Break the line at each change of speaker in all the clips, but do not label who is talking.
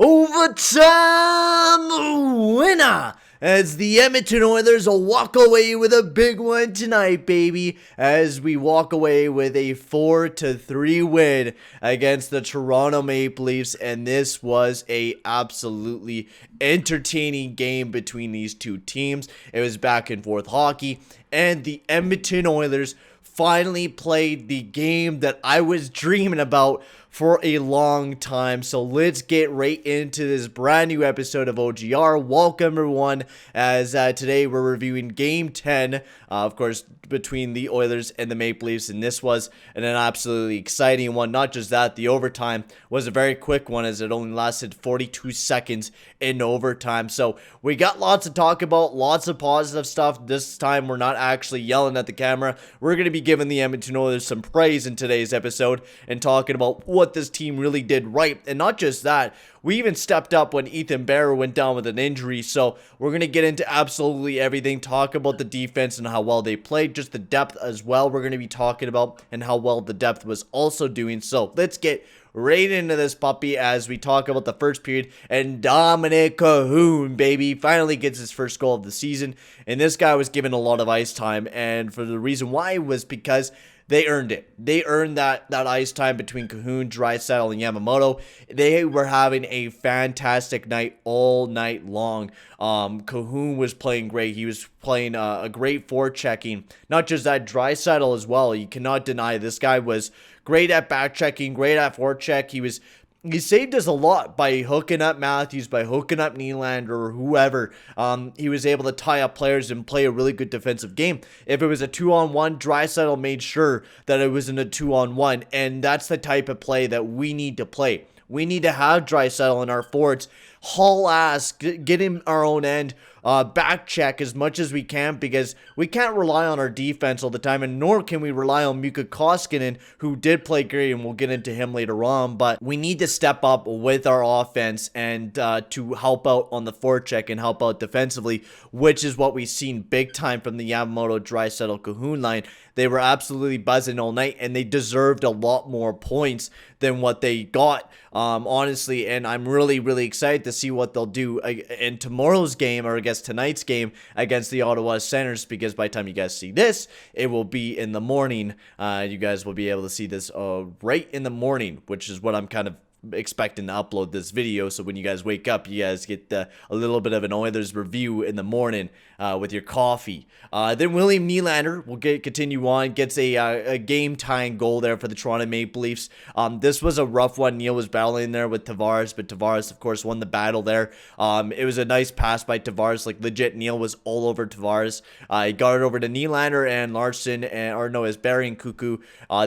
Overtime winner as the Edmonton Oilers will walk away with a big one tonight, baby, as we walk away with a 4-3 win against the Toronto Maple Leafs. And this was a absolutely entertaining game between these two teams. It was back and forth hockey, and the Edmonton Oilers finally played the game that I was dreaming about for a long time. So let's get right into this brand new episode of OGR. Welcome everyone, as today we're reviewing game 10, of course, between the Oilers and the Maple Leafs, and this was an absolutely exciting one. Not just that, the overtime was a very quick one, as it only lasted 42 seconds in overtime. So we got lots to talk about, lots of positive stuff. This time we're not actually yelling at the camera. We're going to be giving the Edmonton Oilers some praise in today's episode and talking about what this team really did right. And not just that, we even stepped up when Ethan Bear went down with an injury. So we're going to get into absolutely everything, talk about the defense and how well they played, just the depth as well we're going to be talking about, and how well the depth was also doing. So let's get right into this puppy as we talk about the first period. And Dominic Cahoon, baby, finally gets his first goal of the season. And this guy was given a lot of ice time, and for the reason why was because they earned it. They earned that ice time between Cahoon, Draisaitl, and Yamamoto. They were having a fantastic night all night long. Cahoon was playing great. He was playing a great forechecking. Not just that, Draisaitl as well. You cannot deny this guy was great at back checking, great at forecheck. He saved us a lot by hooking up Matthews, by hooking up Nylander or whoever. He was able to tie up players and play a really good defensive game. If it was a 2-on-1, Draisaitl made sure that it wasn't a 2-on-1, and that's the type of play that we need to play. We need to have Draisaitl in our forwards, haul ass, get him our own end, back check as much as we can, because we can't rely on our defense all the time, and nor can we rely on Mikko Koskinen, who did play great, and we'll get into him later on. But we need to step up with our offense and to help out on the forecheck and help out defensively, which is what we've seen big time from the Yamamoto, Draisaitl, Cahoon line. They were absolutely buzzing all night, and they deserved a lot more points than what they got, honestly. And I'm really, really excited to see what they'll do in tomorrow's game, or I guess tonight's game against the Ottawa Senators, because by the time you guys see this, it will be in the morning. You guys will be able to see this right in the morning, which is what I'm kind of expecting to upload this video. So when you guys wake up, you guys get a little bit of an Oilers review in the morning with your coffee. Then William Nylander will continue on, gets a game-tying goal there for the Toronto Maple Leafs. This was a rough one. Neil was battling there with Tavares, but Tavares, of course, won the battle there. It was a nice pass by Tavares. Like, legit, Neil was all over Tavares. He got it over to Nylander and Larson, as Barry and Cuckoo.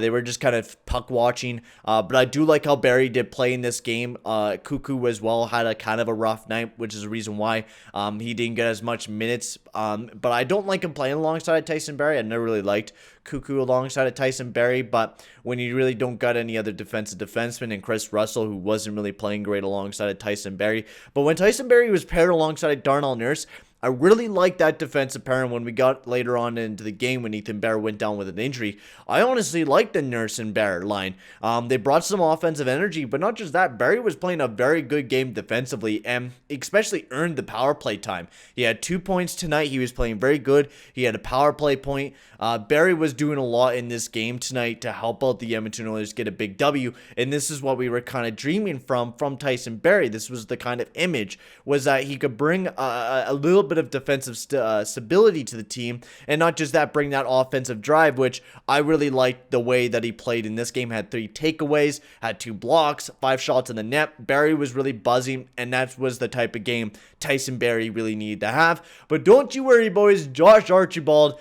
They were just kind of puck watching. But I do like how Barry did play in this game. Cuckoo as well had a kind of a rough night, which is the reason why he didn't get as much minutes. But I don't like him playing alongside Tyson Barrie. I never really liked Cuckoo alongside of Tyson Barrie, but when you really don't got any other defensive defenseman, and Chris Russell, who wasn't really playing great alongside of Tyson Barrie, but when Tyson Barrie was paired alongside Darnell Nurse, I really liked that defensive pairing. When we got later on into the game, when Ethan Bear went down with an injury, I honestly liked the Nurse and Bear line. They brought some offensive energy, but not just that, Barry was playing a very good game defensively, and especially earned the power play time. He had 2 points tonight. He was playing very good. He had a power play point. Barry was doing a lot in this game tonight to help out the Edmonton Oilers get a big W, and this is what we were kind of dreaming from Tyson Barrie. This was the kind of image, was that he could bring a little bit of defensive stability to the team, and not just that, bring that offensive drive, which I really liked the way that he played in this game. Had 3 takeaways, had 2 blocks, 5 shots in the net. Barry was really buzzing, and that was the type of game Tyson Barrie really needed to have. But don't you worry, boys. Josh Archibald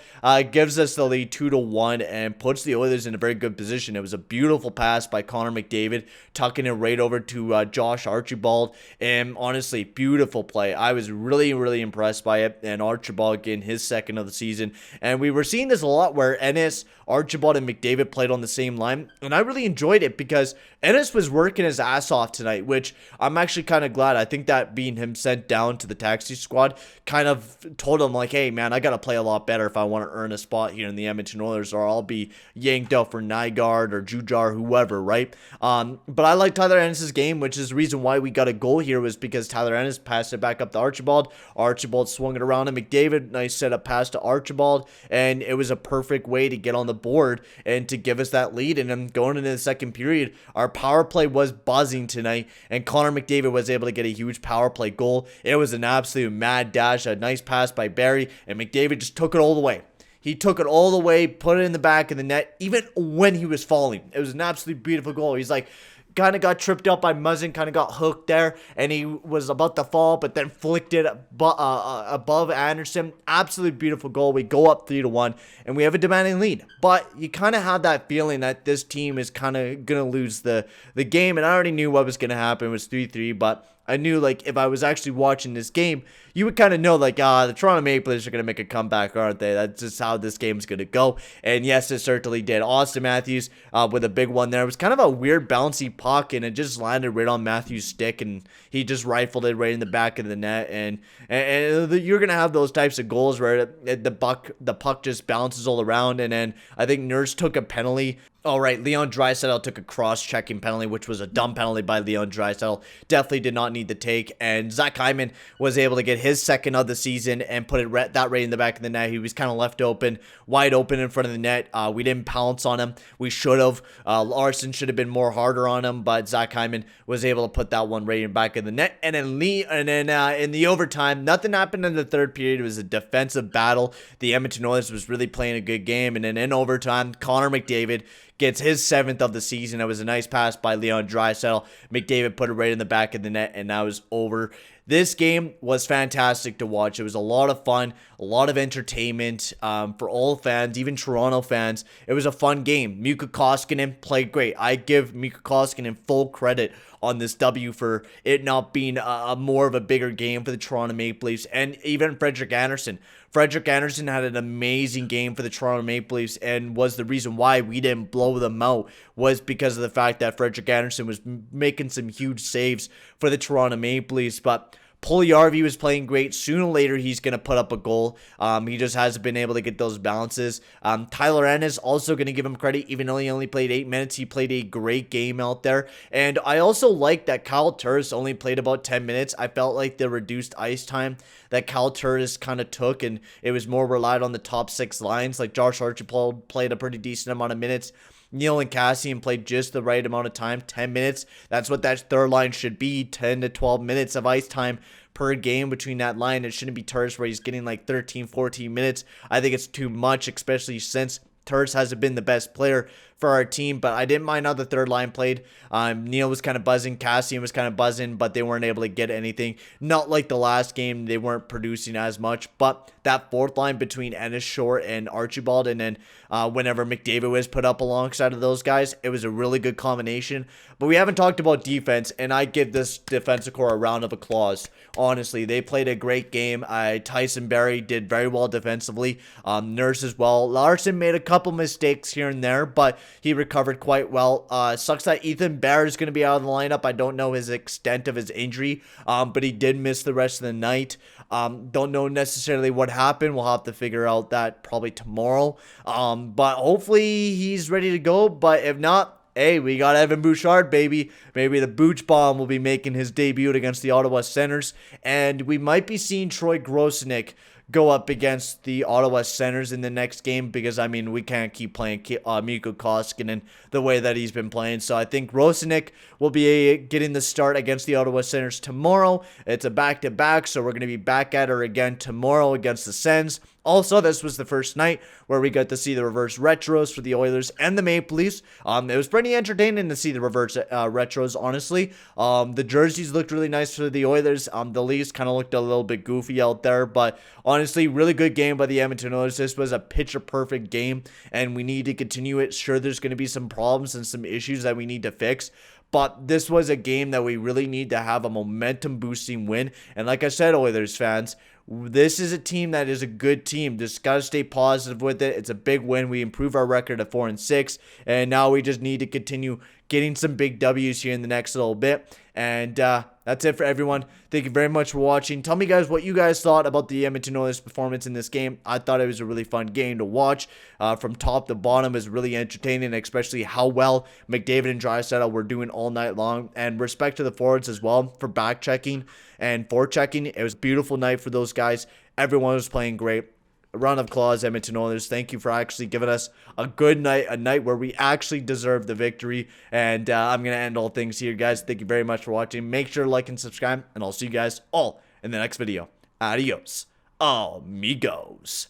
gives us the lead 2-1 and puts the Oilers in a very good position. It was a beautiful pass by Connor McDavid, tucking it right over to Josh Archibald, and honestly, beautiful play. I was really, really impressed impressed by it. And Archibald getting his second of the season. And we were seeing this a lot where Ennis, Archibald, and McDavid played on the same line. And I really enjoyed it because Ennis was working his ass off tonight, which I'm actually kind of glad. I think that being him sent down to the taxi squad kind of told him, like, hey, man, I got to play a lot better if I want to earn a spot here in the Edmonton Oilers, or I'll be yanked out for Nygaard or Jujar, whoever, right? But I like Tyler Ennis' game, which is the reason why we got a goal here, was because Tyler Ennis passed it back up to Archibald. Archibald swung it around to McDavid. Nice setup pass to Archibald, and it was a perfect way to get on the board and to give us that lead. And then going into the second period, our power play was buzzing tonight, and Connor McDavid was able to get a huge power play goal. It was an absolute mad dash, a nice pass by Barry, and McDavid just took it all the way. He took it all the way, put it in the back of the net, even when he was falling. It was an absolutely beautiful goal. He's like, kind of got tripped up by Muzzin, kind of got hooked there, and he was about to fall, but then flicked it above Anderson. Absolutely beautiful goal. We go up 3-1, and we have a demanding lead. But you kind of have that feeling that this team is kind of going to lose the game, and I already knew what was going to happen. It was 3-3, but I knew, like, if I was actually watching this game, you would kind of know, like, the Toronto Maple Leafs are going to make a comeback, aren't they? That's just how this game's going to go. And yes, it certainly did. Austin Matthews with a big one there. It was kind of a weird bouncy puck, and it just landed right on Matthews' stick, and he just rifled it right in the back of the net. And you're going to have those types of goals where the puck just bounces all around. And then I think Nurse took a penalty. All right, Leon Draisaitl took a cross-checking penalty, which was a dumb penalty by Leon Draisaitl. Definitely did not need to take. And Zach Hyman was able to get his second of the season and put it that right in the back of the net. He was kind of left open, wide open in front of the net. We didn't pounce on him. We should have. Larson should have been more harder on him, but Zach Hyman was able to put that one right in the back of the net. And then in the overtime, nothing happened in the third period. It was a defensive battle. The Edmonton Oilers was really playing a good game. And then in overtime, Connor McDavid gets his 7th of the season. It was a nice pass by Leon Draisaitl. McDavid put it right in the back of the net, and that was over. This game was fantastic to watch. It was a lot of fun, a lot of entertainment for all fans, even Toronto fans. It was a fun game. Mikko Koskinen played great. I give Mikko Koskinen full credit on this W for it not being a more of a bigger game for the Toronto Maple Leafs, and even Frederik Andersen. Frederik Andersen had an amazing game for the Toronto Maple Leafs, and was the reason why we didn't blow them out, was because of the fact that Frederik Andersen was making some huge saves for the Toronto Maple Leafs. But Puljujarvi was playing great. Sooner or later, he's going to put up a goal. He just hasn't been able to get those balances. Tyler Ennis, also going to give him credit. Even though he only played 8 minutes, he played a great game out there. And I also like that Kyle Turris only played about 10 minutes. I felt like the reduced ice time that Kyle Turris kind of took, and it was more relied on the top 6 lines. Like Josh Archibald played a pretty decent amount of minutes. Neil and Cassian played just the right amount of time, 10 minutes. That's what that third line should be, 10 to 12 minutes of ice time per game between that line. It shouldn't be Turris where he's getting like 13, 14 minutes. I think it's too much, especially since Turris hasn't been the best player for our team, but I didn't mind how the third line played. Neil was kind of buzzing, Cassian was kind of buzzing, but they weren't able to get anything. Not like the last game, they weren't producing as much, but that fourth line between Ennis, Short, and Archibald, and then whenever McDavid was put up alongside of those guys, it was a really good combination. But we haven't talked about defense, and I give this defensive core a round of applause. Honestly, they played a great game. Tyson Barrie did very well defensively. Nurse as well. Larson made a couple mistakes here and there, but he recovered quite well. Sucks that Ethan Bear is going to be out of the lineup. I don't know his extent of his injury, but he did miss the rest of the night. Don't know necessarily what happened. We'll have to figure out that probably tomorrow. But hopefully he's ready to go. But if not, hey, we got Evan Bouchard, baby. Maybe the Booch Bomb will be making his debut against the Ottawa Senators. And we might be seeing Troy Grosenick go up against the Ottawa Senators in the next game, because, I mean, we can't keep playing Mikko Koskinen the way that he's been playing. So I think Grosenick will be getting the start against the Ottawa Senators tomorrow. It's a back-to-back, so we're going to be back at her again tomorrow against the Sens. Also, this was the first night where we got to see the reverse retros for the Oilers and the Maple Leafs. It was pretty entertaining to see the reverse retros, honestly. The jerseys looked really nice for the Oilers. The Leafs kind of looked a little bit goofy out there, but honestly, really good game by the Edmonton Oilers. This was a picture-perfect game, and we need to continue it. Sure, there's going to be some problems and some issues that we need to fix, but this was a game that we really need to have a momentum-boosting win. And like I said, Oilers fans, This is a team that is a good team. Just got to stay positive with it. It's a big win. We improve our record to 4-6, and now we just need to continue getting some big W's here in the next little bit. And that's it for everyone. Thank you very much for watching. Tell me, guys, what you guys thought about the Edmonton Oilers' performance in this game. I thought it was a really fun game to watch. From top to bottom, it was really entertaining, especially how well McDavid and Draisaitl were doing all night long. And respect to the forwards as well for back checking and forechecking. It was a beautiful night for those guys. Everyone was playing great. A round of applause, Edmonton Oilers. Thank you for actually giving us a good night, a night where we actually deserve the victory. And I'm going to end all things here, guys. Thank you very much for watching. Make sure to like and subscribe, and I'll see you guys all in the next video. Adios, amigos.